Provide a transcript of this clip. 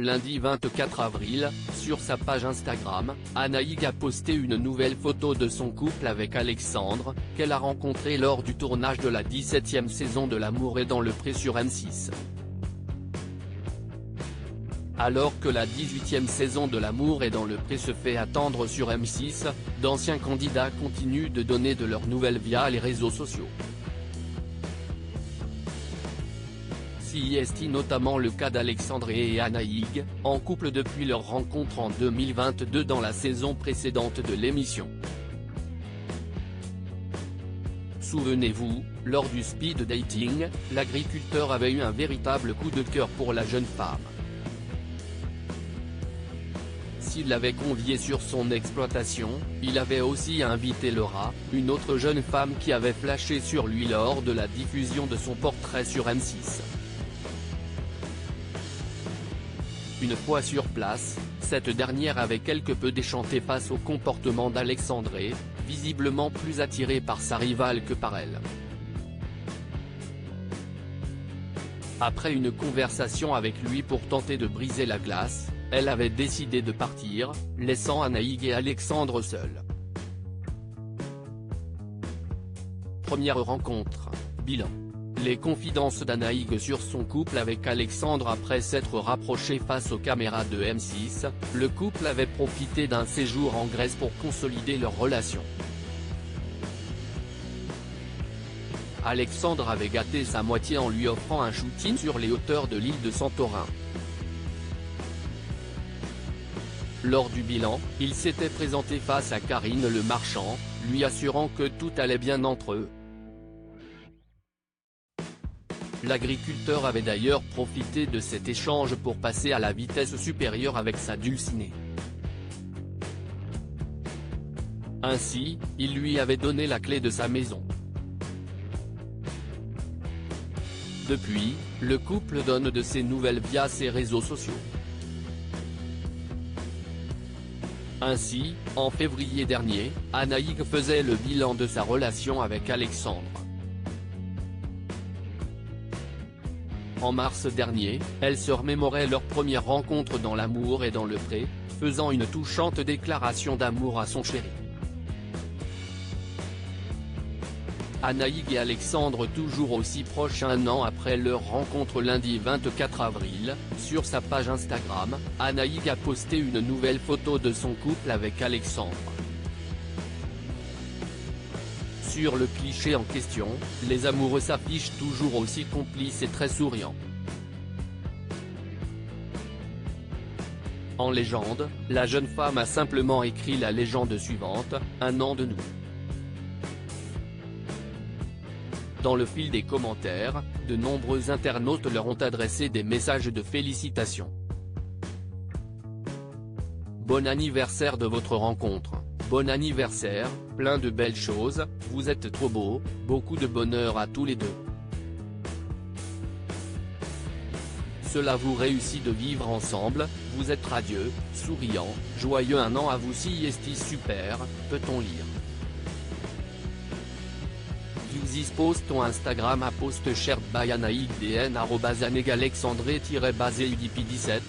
Lundi 24 avril, sur sa page Instagram, Anaïg a posté une nouvelle photo de son couple avec Alexandre, qu'elle a rencontré lors du tournage de la 17e saison de L'amour est dans le pré sur M6. Alors que la 18e saison de L'amour est dans le pré se fait attendre sur M6, d'anciens candidats continuent de donner de leurs nouvelles via les réseaux sociaux. C'est notamment le cas d'Alexandre et Anaïg, en couple depuis leur rencontre en 2022 dans la saison précédente de l'émission. Souvenez-vous, lors du speed dating, l'agriculteur avait eu un véritable coup de cœur pour la jeune femme. S'il l'avait conviée sur son exploitation, il avait aussi invité Laura, une autre jeune femme qui avait flashé sur lui lors de la diffusion de son portrait sur M6. Une fois sur place, cette dernière avait quelque peu déchanté face au comportement d'Alexandre, visiblement plus attiré par sa rivale que par elle. Après une conversation avec lui pour tenter de briser la glace, elle avait décidé de partir, laissant Anaïg et Alexandre seuls. Première rencontre, bilan. Les confidences d'Anaïg sur son couple avec Alexandre. Après s'être rapproché face aux caméras de M6, le couple avait profité d'un séjour en Grèce pour consolider leur relation. Alexandre avait gâté sa moitié en lui offrant un shooting sur les hauteurs de l'île de Santorin. Lors du bilan, il s'était présenté face à Karine Le Marchand, lui assurant que tout allait bien entre eux. L'agriculteur avait d'ailleurs profité de cet échange pour passer à la vitesse supérieure avec sa dulcinée. Ainsi, il lui avait donné la clé de sa maison. Depuis, le couple donne de ses nouvelles via ses réseaux sociaux. Ainsi, en février dernier, Anaïg faisait le bilan de sa relation avec Alexandre. En mars dernier, elle se remémorait leur première rencontre dans L'amour est dans le pré, faisant une touchante déclaration d'amour à son chéri. Anaïg et Alexandre toujours aussi proches un an après leur rencontre lundi 24 avril, sur sa page Instagram, Anaïg a posté une nouvelle photo de son couple avec Alexandre. Sur le cliché en question, les amoureux s'affichent toujours aussi complices et très souriants. En légende, la jeune femme a simplement écrit la légende suivante, un an de nous. Dans le fil des commentaires, de nombreux internautes leur ont adressé des messages de félicitations. Bon anniversaire de votre rencontre. Bon anniversaire, plein de belles choses, vous êtes trop beaux, beaucoup de bonheur à tous les deux. Cela vous réussit de vivre ensemble, vous êtes radieux, souriant, joyeux un an à vous si esti super, peut-on lire. Yousis post ton Instagram à post shared by Anaïg dn @anegalexandre-udp17.